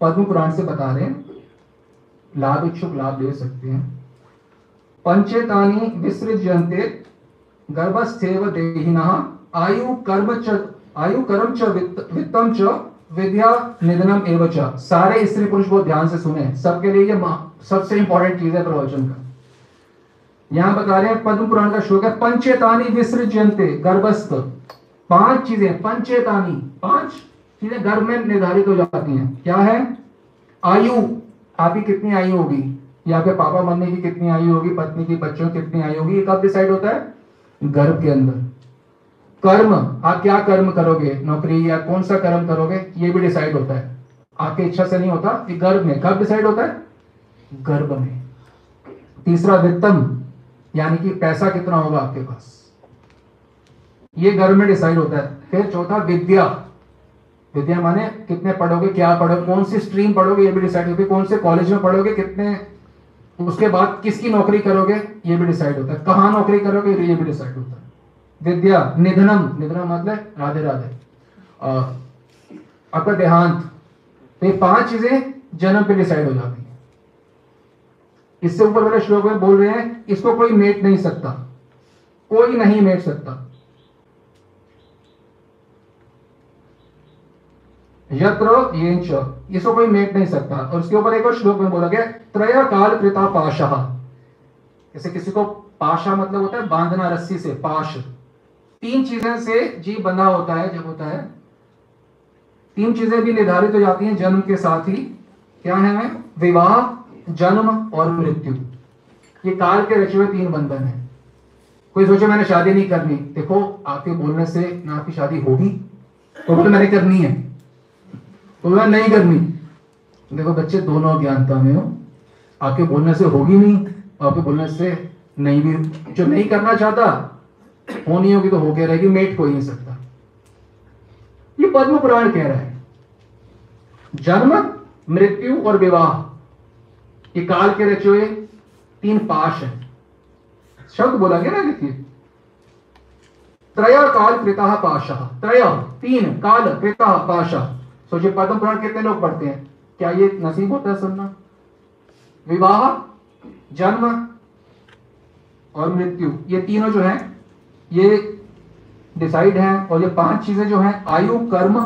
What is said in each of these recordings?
पद्म पुराण से बता रहे हैं, लाभ इच्छुक लाभ ले सकते हैं। पंचेतानि विसृज्यन्ते गर्भस्थेव देहिनः आयु कर्म च वित्तम च विद्या निधनम एव च। सारे स्त्री पुरुष बहुत ध्यान से सुने, सबके लिए ये सबसे इंपॉर्टेंट चीज है प्रवचन का। यहां बता रहे हैं पद्म पुराण का श्लोक है, पंचेतानि विसृज्यन्ते गर्भस्थ। 5 चीजें, पंचेतानि 5 चीजें गर्भ में निर्धारित हो जाती हैं। क्या है? आयु, आपकी कितनी आयु होगी, या फिर पापा मम्मी की कितनी आयु होगी, पत्नी की, बच्चों की कितनी आयु होगी, ये कब डिसाइड होता है? गर्भ के अंदर। कर्म, आप क्या कर्म करोगे, नौकरी या कौन सा कर्म करोगे, ये भी डिसाइड होता है, आपकी इच्छा से नहीं होता, ये गर्भ में। कब डिसाइड होता है? गर्भ में। तीसरा वित्तम, यानी कि पैसा कितना होगा आपके पास, ये गर्भ में डिसाइड होता है। फिर चौथा विद्या, विद्या माने कितने पढ़ोगे, क्या पढ़ोगे, कौन सी स्ट्रीम पढ़ोगे, ये भी डिसाइड होती है। कौन से कॉलेज में पढ़ोगे, कितने, उसके बाद किसकी नौकरी करोगे, ये भी डिसाइड होता है। कहां नौकरी करोगे, ये भी डिसाइड होता है। विद्या निधनम, निधनम मतलब राधे राधे, आपका देहांत। तो ये 5 चीजें जन्म पे डिसाइड हो जाती हैं। इससे ऊपर वाले श्लोक में बोल रहे हैं, इसको कोई मेट नहीं सकता, कोई नहीं मेट सकता। यत्र येंच, इसको कोई मेट नहीं सकता। और उसके ऊपर एक और श्लोक में बोला गया, त्रय काल कृता पाशः। जैसे किसी को पाशा मतलब होता है बांधना रस्सी से, पाश। 3 चीजें से जीव बंधा होता है, जब होता है 3 चीजें भी निर्धारित हो जाती हैं जन्म के साथ ही। क्या है? विवाह, जन्म और मृत्यु। ये काल के रचे हुए 3 बंधन है। कोई सोचे मैंने शादी नहीं करनी, देखो आपके बोलने से ना आपकी शादी होगी, तो बोले मैंने करनी है, तो बोला नहीं करनी। देखो बच्चे दोनों ज्ञानता में हो, आपके बोलने से होगी नहीं, आपके बोलने से नहीं भी। जो नहीं करना चाहता, होनी होगी तो होके रहेगी, मेट कोई नहीं सकता। ये पद्म पुराण कह रहा है। जन्म, मृत्यु और विवाह, ये काल के रचे हुए 3 पाश है। शब्द बोला गया ना, देखिए, त्रय काल कृतः पाशः। त्रय 3, काल कृतः पाशः। सोचिए पद्म पुराण कितने लोग पढ़ते हैं, क्या ये नसीब होता है सुनना? विवाह, जन्म और मृत्यु, ये तीनों जो हैं ये डिसाइड हैं। और ये 5 चीजें जो हैं, आयु, कर्म,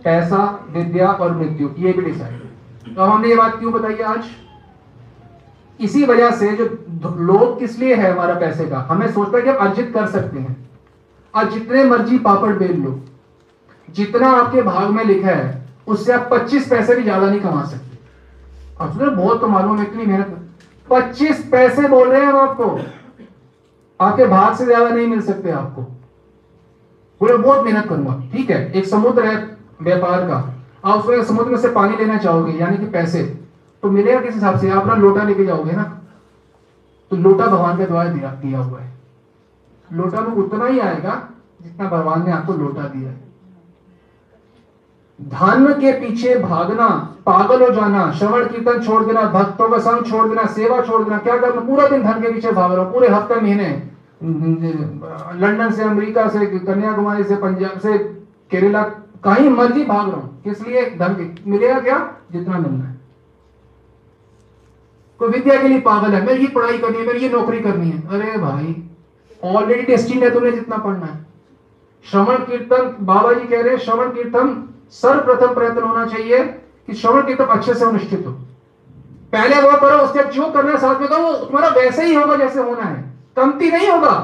पैसा, विद्या और मृत्यु, ये भी डिसाइड है। तो हमने ये बात क्यों बताई आज? इसी वजह से जो लोभ किस लिए है हमारा पैसे का, हमें सोचता है कि हम अर्जित कर सकते हैं, और जितने मर्जी पापड़ बेल लो, जितना आपके भाग में लिखा है उससे आप 25 पैसे भी ज्यादा नहीं कमा सकते। अब बहुत तो मालूम है इतनी मेहनत, 25 पैसे बोल रहे हैं हम आपको, आपके भाग से ज्यादा नहीं मिल सकते आपको। बोले बहुत मेहनत करूंगा, ठीक है, एक समुद्र है व्यापार का, आप उसमें समुद्र में से पानी लेना चाहोगे, यानी कि पैसे, तो मिलेगा किस हिसाब से? आप अपना लोटा लेके जाओगे ना, तो लोटा भगवान के द्वारा दिया हुआ है। लोटा में उतना ही आएगा जितना भगवान ने आपको लोटा दिया है। धन के पीछे भागना, पागल हो जाना, श्रवण कीर्तन छोड़ देना, भक्तों का संग छोड़ देना, सेवा छोड़ देना, क्या करना? पूरा दिन धन के पीछे भाग रहा हूं, पूरे हफ्ते महीने, लंदन से, अमेरिका से, कन्याकुमारी से, पंजाब से, केरला, कहीं मर्जी भाग रहा हूं। किस लिए? धन के। मिलेगा क्या? जितना मिलना है। कोई विद्या के लिए पागल है, मेरी ये पढ़ाई करनी है, मेरी ये नौकरी करनी है। अरे भाई ऑलरेडी डेस्टिनी है तुम्हें जितना पढ़ना है। श्रवण कीर्तन, बाबा जी कह रहे हैं श्रवण कीर्तन सर्वप्रथम प्रयत्न होना चाहिए कि श्रवण कीर्तन अच्छे से अनुष्ठित हो। पहले वो करो, उसके जो करना है साथ में करो, तुम्हारा वैसे ही होगा जैसे होना है, कमती नहीं होगा।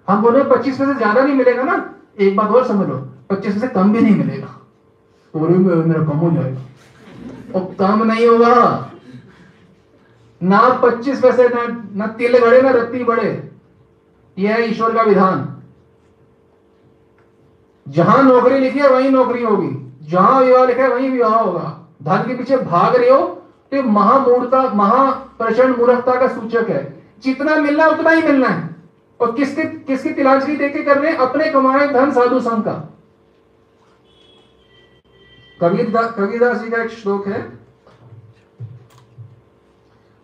हम बोले 25 में से ज्यादा नहीं मिलेगा ना, एक बात और समझ लो, 25 में से कम भी नहीं मिलेगा। तो मेरा कम हो जाएगा, और कम नहीं होगा ना। 25 पैसे ना तिल बढ़े ना रत्ती बढ़े, यह है ईश्वर का विधान। जहां नौकरी लिखी है वहीं नौकरी होगी, जहां विवाह लिखा है वहीं विवाह होगा। धन के पीछे भाग रहे हो तो महामूर्खता, महाप्रचंड मूर्खता का सूचक है। जितना मिलना है उतना ही मिलना है, और किसकी तिलांजलि देके कर रहे हैं? अपने कमाए धन साधु संघ का। कबीरदास जी का एक श्लोक है,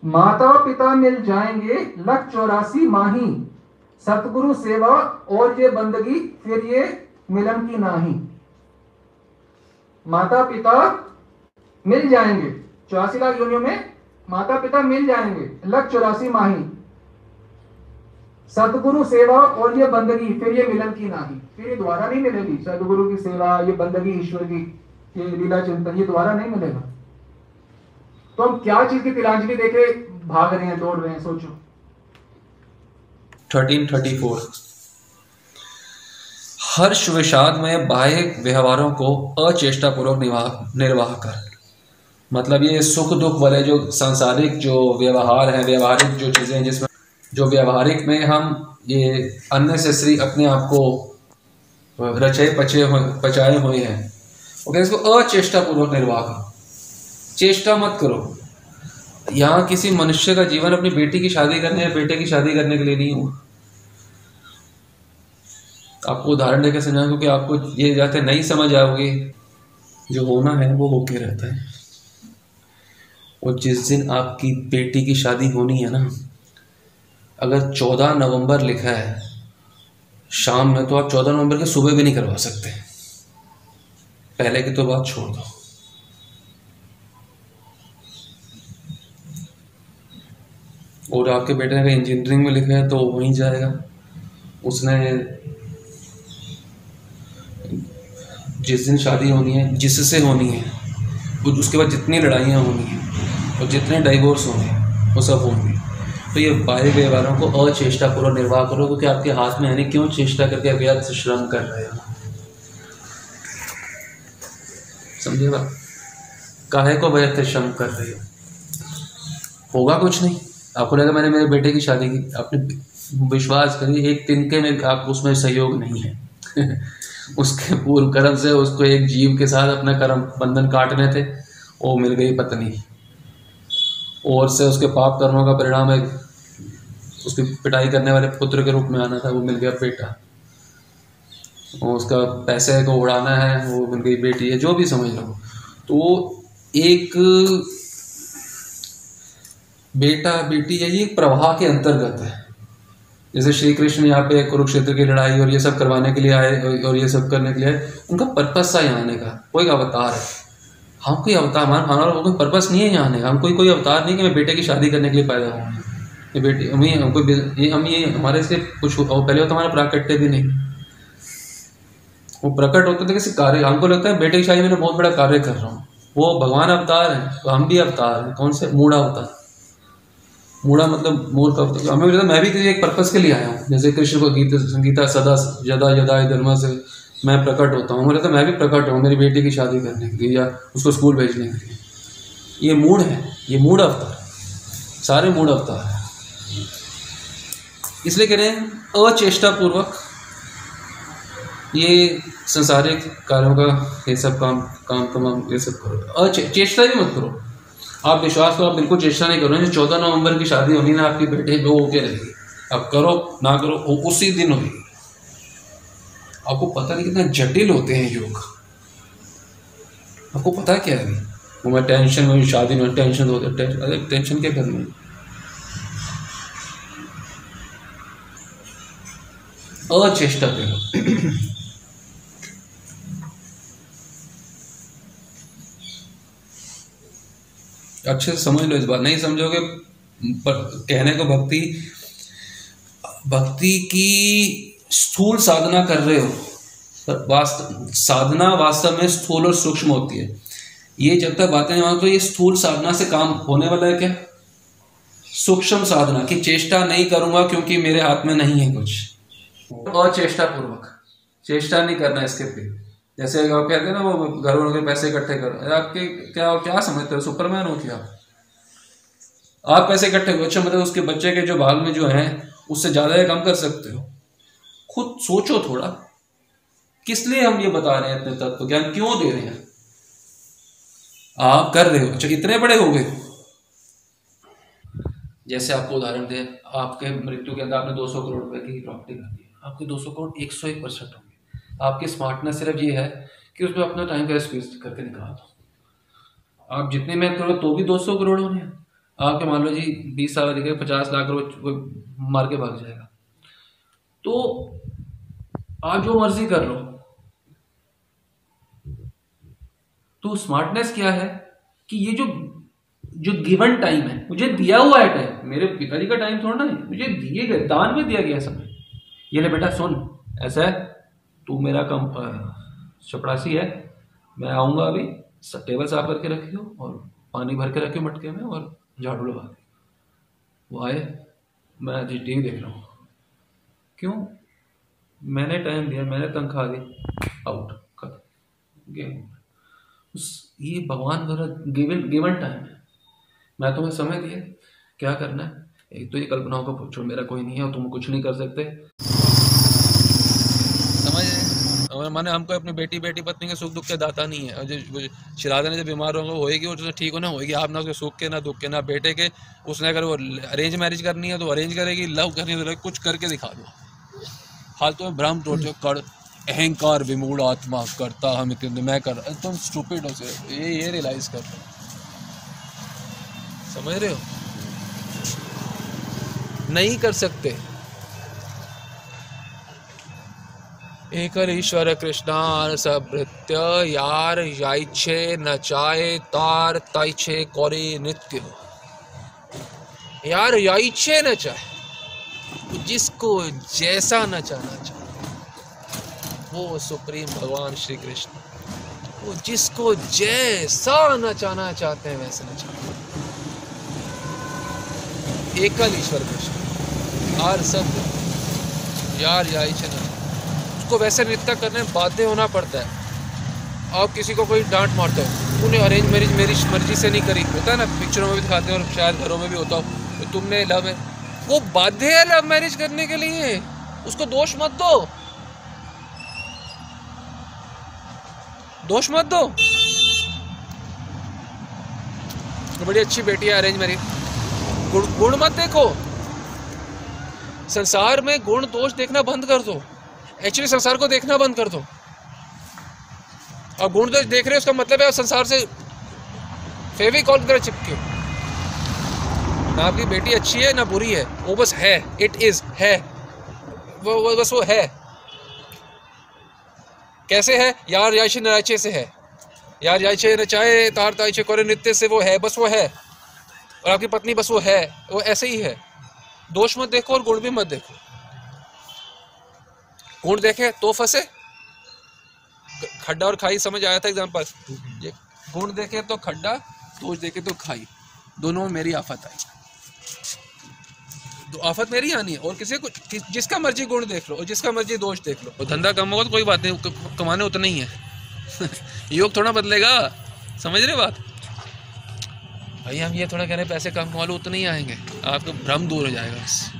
माता पिता मिल जाएंगे 184 माही, सतगुरु सेवा और ये बंदगी, फिर ये मिलन की नाही। माता पिता मिल जाएंगे, 84 लाख योनियों में माता पिता मिल जाएंगे, लग 84 माही। सदगुरु सेवा और ये बंदगी, फिर ये मिलन की नाही, फिर ये दोबारा नहीं मिलेगी। सदगुरु की सेवा, ये बंदगी ईश्वर की, ये लीला चिंतन, ये दोबारा नहीं मिलेगा। तो हम क्या चीज की तिलांजलि देके भाग रहे हैं, दौड़ रहे हैं, सोचो। 1334 हर्ष विषाद में बाह्य व्यवहारों को अचेष्टापूर्वक निर्वाह कर। मतलब ये सुख दुख वाले जो सांसारिक जो व्यवहार हैं, व्यवहारिक जो चीज़ें हैं, जिसमें जो व्यवहारिक में हम ये अननेसेसरी अपने आप को रचे पचाए हुए हैं, ओके, इसको अचेष्टापूर्वक निर्वाह करो। चेष्टा मत करो। यहाँ किसी मनुष्य का जीवन अपनी बेटी की शादी करने या बेटे की शादी करने के लिए नहीं हुआ। आपको उदाहरण देकर समझाऊं, क्योंकि आपको ये जाते नहीं समझ आओगे, जो होना है वो होके रहता है। और जिस दिन आपकी बेटी की शादी होनी है ना, अगर 14 नवंबर लिखा है शाम में, तो आप 14 नवंबर के सुबह भी नहीं करवा सकते। पहले की तो बात छोड़ दो। और आपके बेटे ने इंजीनियरिंग में लिखा है तो वहीं जाएगा। उसने जिस दिन शादी होनी है, जिससे होनी है, उसके बाद जितनी लड़ाइयाँ होनी हैं और जितने डाइवोर्स होंगे वो सब होंगे। तो ये बाह्य व्यवहारों को अचेष्टापूर्वक निर्वाह करो, क्योंकि आपके हाथ में है नहीं। क्यों चेष्टा करके व्यर्थ श्रम कर रहे हो? समझे बात? काहे को व्यर्थ श्रम कर रहे हो? होगा कुछ नहीं। आपको लगा मैंने मेरे बेटे की शादी की, आपने विश्वास करिए एक तिनके में आप उसमें सहयोग नहीं है। उसके पूर्व कर्म से उसको एक जीव के साथ अपना कर्म बंधन काटने थे, वो मिल गई पत्नी, और से उसके पाप कर्मों का परिणाम एक उसकी पिटाई करने वाले पुत्र के रूप में आना था, वो मिल गया बेटा। और उसका पैसे को उड़ाना है, वो मिल गई बेटी है, जो भी समझ लो। तो एक बेटा बेटी है, ये प्रवाह के अंतर्गत है। जैसे श्री कृष्ण यहाँ पे कुरुक्षेत्र की लड़ाई और ये सब करवाने के लिए आए, और ये सब करने के लिए आए, उनका पर्पस था यहाँ आने का। कोई अवतार है, हम कोई अवतार हमारा कोई पर्पस नहीं है यहाँ आने का। हम कोई अवतार नहीं कि मैं बेटे की शादी करने के लिए पैदा हूँ। ये बेटी हम ये हमारे इसके कुछ पहले होता, हमारा प्राकट्य भी नहीं, वो प्रकट होते थे किसी कार्य। हमको लगता है बेटे की शादी में बहुत बड़ा कार्य कर रहा हूँ। वो भगवान अवतार है, तो हम भी अवतार हैं। कौन से? मूढ़ा अवतार। मूढ़ा मतलब मूर्ख अवतार। हमें लगता है मैं भी किसी एक पर्पस के लिए आया हूँ। जैसे कृष्ण को गीता सदा यदा यदा धर्म से मैं प्रकट होता हूँ, मुझे लगता है मैं भी प्रकट हूँ मेरी बेटी की शादी करने के लिए या उसको स्कूल भेजने के लिए। ये मूढ़ है, ये मूढ़ अवतार, सारे मूढ़ अवतार है। इसलिए कह रहे हैं अचेष्टापूर्वक ये संसारिक कार्यों का ये सब काम तमाम ये सब करो। चेष्टा ही मत करो। आप विश्वास करो, आप बिल्कुल चेष्टा नहीं करो। जो 14 नवंबर की शादी होनी ना आपकी बेटे, वो होके रहेगी। अब करो ना करो, उसी दिन होगी। आपको पता नहीं कितना जटिल होते हैं योग। आपको पता है क्या है? वो मैं टेंशन में, शादी में टेंशन होते, अरे टेंशन क्या करनी? अचेष्टा करो। अच्छे से समझ लो इस बात। नहीं समझोगे, कहने को भक्ति की स्थूल साधना कर रहे हो, पर साधना वास्तव में स्थूल और सूक्ष्म होती है। ये जब तक बातें नहीं, तो ये स्थूल साधना से काम होने वाला है क्या? सूक्ष्म साधना की चेष्टा नहीं करूंगा क्योंकि मेरे हाथ में नहीं है कुछ। अचेष्टा पूर्वक चेष्टा नहीं करना इसके पे। जैसे आप कहते हैं ना, वो घर वालों के पैसे इकट्ठे करो। आपके क्या समझते हो? सुपरमैन हो क्या आप? पैसे इकट्ठे करो, अच्छा मतलब उसके बच्चे के जो भाग में जो है उससे ज्यादा या कम कर सकते हो? खुद सोचो थोड़ा, किस लिए हम ये बता रहे हैं? इतने तत्व ज्ञान क्यों दे रहे हैं? आप कर रहे हो, अच्छा इतने बड़े हो गए। जैसे आपको उदाहरण दे, आपके मृत्यु के अंदर आपने 200 करोड़ रुपए की प्रॉपर्टी कर दी, आपके 200 करोड़ 101% होंगे। आपकी स्मार्टनेस सिर्फ ये है कि उसमें अपना टाइम का स्पेस करके निकाल दो। आप जितने मेहनत करो तो भी 200 करोड़ होने हैं। आपके मान लो जी 20 साल अधिक 50 लाख रुपए मार के भाग जाएगा, तो आप जो मर्जी कर लो। तो स्मार्टनेस क्या है कि ये जो गिवन टाइम है, मुझे दिया हुआ है टाइम, मेरे पिताजी का टाइम थोड़ा ना है, मुझे दिए गए, दान में दिया गया समय। ये ले बेटा सुन, ऐसा है, तू मेरा कम चपरासी है, मैं आऊँगा अभी, टेबल साफ करके रखियो और पानी भर के रखियो मटके में और झाड़ू लगा दे। वो आए, मैं टीवी देख रहा हूँ। क्यों? मैंने टाइम दिया, मैंने तनख्वाह दी, आउट, खत्म, गेम। ये भगवान द्वारा गिवन टाइम है। मैं तुम्हें समय दिया, क्या करना है? एक तो ये कल्पनाओं को पूछो, मेरा कोई नहीं है और तुम कुछ नहीं कर सकते, समझ रहे? और माने हमको अपनी बेटी पत्नी के सुख दुख के दाता नहीं है। और जो शिराजा ने जब बीमार होगा होएगी, और ठीक हो ना होएगी, आप ना उसके सुख के ना दुख के ना बेटे के। उसने अगर वो अरेंज मैरिज करनी है तो अरेंज करेगी, लव करनी है तो कुछ करके दिखा दो। फालतू में भ्रम तोड़ कर, अहंकार विमूढ़ आत्मा करता हम इतने मैं कर, तुम स्टूपिड हो से ये रियलाइज कर, समझ रहे हो? नहीं कर सकते। एकर ईश्वर कृष्णार सबृत्य यार याइछे नचाए तार ताइछे करे नित्य। यार याइछे नचाए, जिसको जैसा नचाना चाहे वो सुप्रीम भगवान श्री कृष्ण, वो जिसको जैसा नचाना चाहते हैं वैसे नचाते हैं। एकल ईश्वर कृष्ण आर सब यार याइछे न, उसको वैसे नृत्य करने में बाध्य होना पड़ता है। आप किसी को कोई डांट मारते हो, तूने अरेंज मैरिज मेरी मर्जी से नहीं करी, होता है ना, पिक्चरों में भी दिखाते हैं और शायद घरों में भी होता हो, तो तुमने लव में, वो बाध्य है लव मैरिज करने के लिए, उसको दोष मत दो, दोष मत दो। तो बड़ी अच्छी बेटी है अरेंज मैरिज, गुण मत देखो। संसार में गुण दोष देखना बंद कर दो, एक्चुअली संसार को देखना बंद कर दो। और गुण दोष देख रहे हो उसका मतलब है संसार से फेविकॉल की तरह चिपके। ना आपकी बेटी अच्छी है ना बुरी है, वो बस है, इट इज है, वो बस वो है। कैसे है? यार याइछे नचाए से है, यार याइछे नचाए तार ताइछे करे नित्य से वो है, बस वो है। और आपकी पत्नी बस वो है, वो ऐसे ही है। दोष मत देखो और गुण भी मत देखो। गुण देखे तो फंसे, खड्डा और खाई समझ आया था एग्जांपल। ये गुण देखे तो खड्डा, दोष देखे तो खाई, दोनों में मेरी आफत आई। तो आफत मेरी आनी है, और किसी को जिसका मर्जी गुण देख लो और जिसका मर्जी दोष देख लो। और धंधा कम होगा तो कोई बात नहीं, कमाने उतना ही है। योग थोड़ा बदलेगा, समझ रहे बात भाई? हम ये थोड़ा कह रहे पैसे कम कमा लो, उतने ही आएंगे, आपका भ्रम दूर हो जाएगा बस।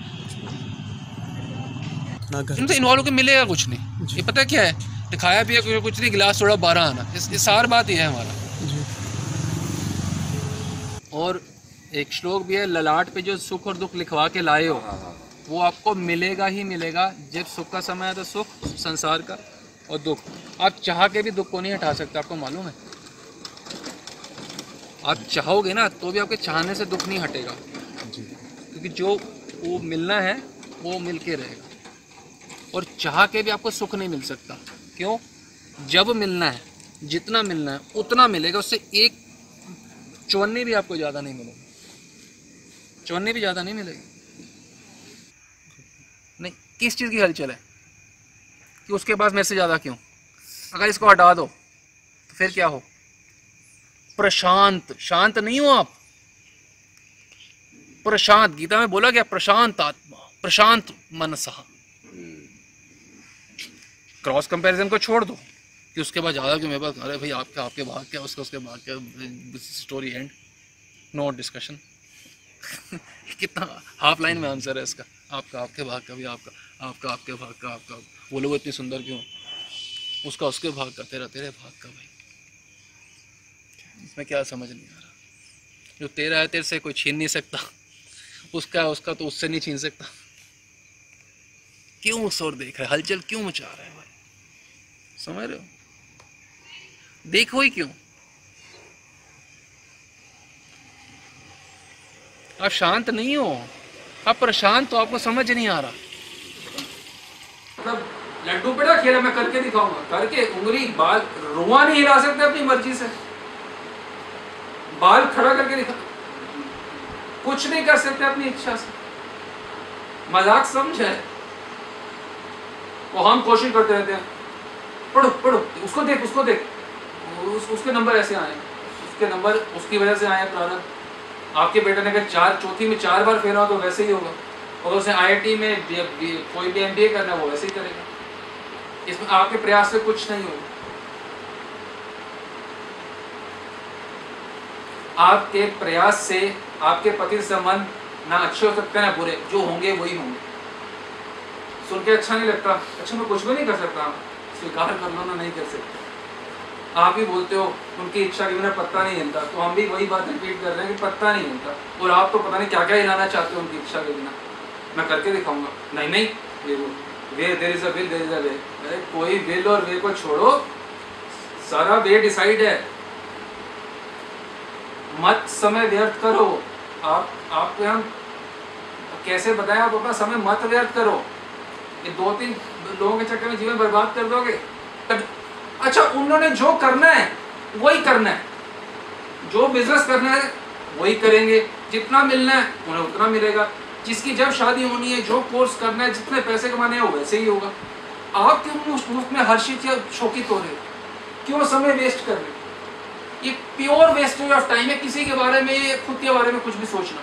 इनसे इन्वॉल्व होकर मिलेगा कुछ नहीं। ये पता क्या है, दिखाया पिया कुछ नहीं, गिलास थोड़ा 12 आना, इस सार बात ये है हमारा। और एक श्लोक भी है, ललाट पे जो सुख और दुख लिखवा के लाए हो वो आपको मिलेगा ही मिलेगा। जब सुख का समय है तो सुख संसार का, और दुख आप चाह के भी दुख को नहीं हटा सकते, आपको मालूम है। आप चाहोगे ना तो भी आपके चाहने से दुख नहीं हटेगा, क्योंकि जो वो मिलना है वो मिल के रहेगा। और चाह के भी आपको सुख नहीं मिल सकता। क्यों? जब मिलना है, जितना मिलना है उतना मिलेगा, उससे एक चौनी भी आपको ज़्यादा नहीं मिलेगी, चौनी भी ज़्यादा नहीं मिलेगी। नहीं, किस चीज़ की हलचल है कि उसके पास मेरे से ज़्यादा क्यों? अगर इसको हटा दो तो फिर क्या हो? प्रशांत, शांत नहीं हो आप, प्रशांत। गीता में बोला गया प्रशांत आत्मा, प्रशांत मनसा। क्रॉस कंपैरिजन को छोड़ दो कि उसके बाद ज़्यादा क्यों, मेरे पास, अरे भाई आपके भाग क्या, उसके भाग क्या, स्टोरी एंड, नो डिस्कशन। कितना हाफ लाइन में आंसर है इसका, आपके भाग का भी, आपके भाग का, आपका। वो लोग इतनी सुंदर क्यों, उसका उसके भाग का, तेरे भाग का। भाई इसमें क्या समझ नहीं आ रहा? जो तेरा है तेरे से कोई छीन नहीं सकता, उसका है उसका तो उससे नहीं छीन सकता। क्यों शोर देख रहा है, हलचल क्यों मचा रहा है भाई? समझ रहे हो? देखो ही क्यों? आप शांत नहीं हो, आप प्रशांत तो आपको समझ नहीं आ रहा। मतलब लड्डू पेड़ा खेला, मैं करके दिखाऊंगा, करके उंगली बाल रुआ नहीं हिला सकते अपनी मर्जी से। बाल खड़ा करके दिखा, कुछ नहीं कर सकते अपनी इच्छा से। मजाक समझ है वो, हम कोशिश करते रहते हैं, पढ़ो पढ़ो, उसको देख उसको देख, उसके नंबर ऐसे आए, उसके नंबर उसकी वजह से आए प्रारंभ। आपके बेटे ने अगर चौथी में 4 बार फेरा हो तो वैसे ही होगा, और उसे IIT में कोई भी MBA करना वो वैसे ही करेगा। इसमें आपके प्रयास से कुछ नहीं होगा। आपके प्रयास से आपके पति से संबंध ना अच्छे हो सकते हैं ना बुरे, जो होंगे वही होंगे। सुन के अच्छा नहीं लगता, अच्छा मैं कुछ भी नहीं कर सकता, स्वीकार कर लो ना, नहीं कर सकते। आप ही बोलते हो उनकी इच्छा के बिना पत्ता नहीं हिलता, तो हम भी वही बात रिपीट कर रहे हैं कि पत्ता नहीं हिलता, और आप तो पता नहीं क्या क्या हिलाना चाहते हो उनकी इच्छा के बिना। मैं करके दिखाऊंगा, नहीं नहीं way there is a will there is a way. अरे कोई विल और वे को छोड़ो, सारा वे डिसाइड है। मत समय व्यर्थ करो। आपको हम कैसे बताएं, आप अपना समय मत व्यर्थ करो। ये 2-3 लोगों के चक्कर में जीवन बर्बाद कर दोगे। अच्छा, उन्होंने जो करना है वही करना है, जो बिजनेस करना है वही करेंगे, जितना मिलना है उन्हें उतना मिलेगा, जिसकी जब शादी होनी है, जो कोर्स करना है, जितने पैसे कमाने हैं वो वैसे ही होगा। आप क्यों मुफ्त में हर्षित या शोकित हो रहे हो? क्यों समय वेस्ट कर रहे हो? ये प्योर वेस्टेज ऑफ टाइम है। किसी के बारे में, खुद के बारे में कुछ भी सोचना,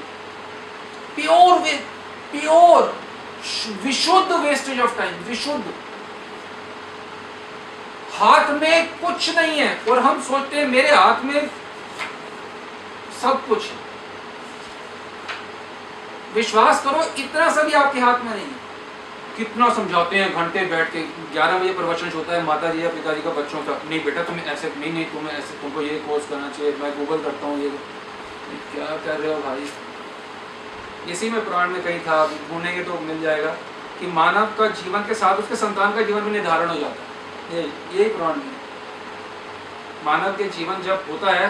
प्योर विशुद्ध वेस्टेज ऑफ टाइम, विशुद्ध। हाथ में कुछ नहीं है और हम सोचते हैं मेरे हाथ में सब कुछ है। विश्वास करो, इतना सा भी आपके हाथ में नहीं है। कितना समझाते हैं घंटे बैठ के, 11 बजे प्रवचन होता है माता जी या पिताजी का बच्चों का, नहीं बेटा तुम्हें ऐसे नहीं, तुम्हें ऐसे, तुमको ये कोर्स करना चाहिए, मैं गूगल करता हूँ ये क्या कर रहे हो भाई। इसी में पुराण में कहीं था, ढूंढेंगे तो मिल जाएगा, कि मानव का जीवन के साथ उसके संतान का जीवन भी निर्धारण हो जाता है। यही पुराण में मानव के जीवन जब होता है,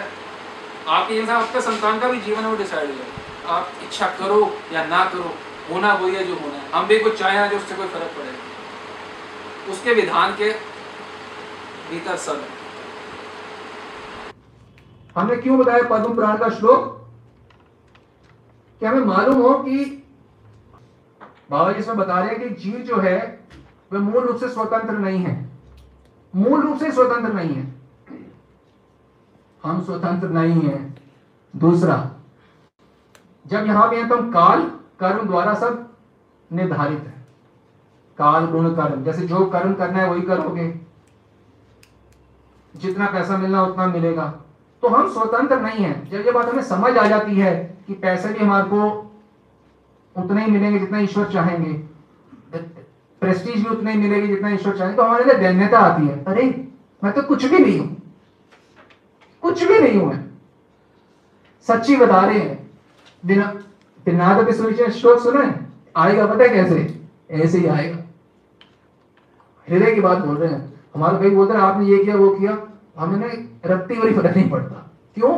आपके जीवन से आपके संतान का भी जीवन वो डिसाइड हो जाता है। आप इच्छा करो या ना करो, होना वही है जो होना है। हम भी कुछ चाहें ना, जो उससे कोई फर्क पड़ेगा, उसके विधान के भीतर सब है। हमने क्यों बताया पद्म पुराण का श्लोक? कि हमें मालूम हो कि बाबा जी इसमें बता रहे हैं कि जीव जो है वह मूल रूप से स्वतंत्र नहीं है, मूल रूप से स्वतंत्र नहीं है। हम स्वतंत्र नहीं है। दूसरा, जब यहां पे तो हम काल कर्म द्वारा सब निर्धारित है। काल गुण कर्म, जैसे जो कर्म करना है वही करोगे, जितना पैसा मिलना उतना मिलेगा। तो हम स्वतंत्र नहीं है। जब ये बात हमें समझ आ जाती है कि पैसे भी हमारे को उतने ही मिलेंगे जितना ईश्वर चाहेंगे, प्रेस्टीज भी उतने ही मिलेगी जितना ईश्वर चाहेंगे, तो हमारे लिए दैन्यता आती है। अरे मैं तो कुछ भी नहीं हूं, कुछ भी नहीं हूं मैं। सच्ची बता रहे हैं। बिना श्लोक सुना है? आएगा पता है कैसे? ऐसे ही आएगा। हृदय की बात बोल रहे हैं। हमारे भाई बोलते हैं आपने ये किया वो किया, हमें रत्ती भरी फर्क नहीं पड़ता। क्यों?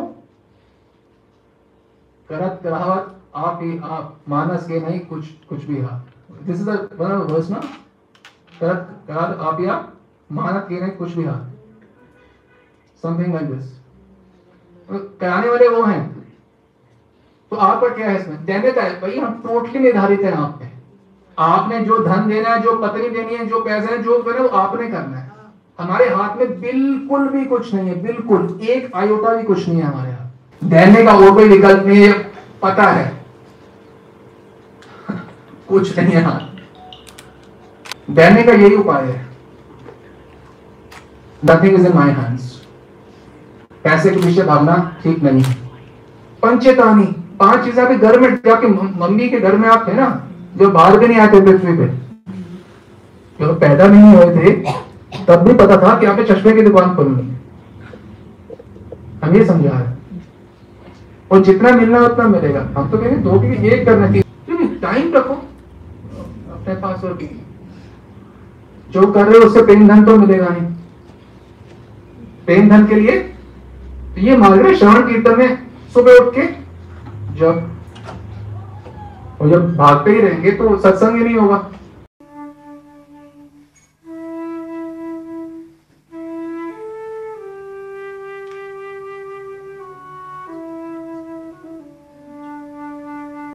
करत करावत आप ही आप, मानस के नहीं कुछ भी हाथ। This is one of the worse ना, करत करावत आप ही आप, मानस के नहीं कुछ भी हाथ, समथिंग लाइक दिस। कराने वाले वो हैं। तो आपका क्या है इसमें? दैन्यता है भाई। हम टोटली निर्धारित है आप पे। आपने जो धन देना है, जो पत्नी देनी है, जो पैसे है, जो करना है वो आपने करना है। हमारे हाथ में बिल्कुल भी कुछ नहीं है, बिल्कुल एक आयोटा भी कुछ नहीं है हमारे हाथ। देने का और कोई विकल्प नहीं है, पता है कुछ नहीं है हाथ। देने का यही उपाय है। Nothing is in my hands. पैसे के पीछे भागना ठीक नहीं है। पंचेतानी, 5 चीजें आपके घर में, जाके मम्मी के घर में आप थे ना, जो बाहर भी नहीं आते पृथ्वी पे, जो पैदा नहीं हुए थे, तब भी पता था कि आपने चश्मे की दुकान खोलनी है। हम ये समझा रहे, और जितना मिलना उतना मिलेगा। हम तो कहेंगे 2 की 1 करना चाहिए। टाइम रखो अपने पास, और जो कर रहे हो उससे प्रेम धन तो मिलेगा नहीं। प्रेम धन के लिए तो ये मांग रहे श्रवण कीर्तन में सुबह उठ के जब भागते ही रहेंगे तो सत्संग ही नहीं होगा।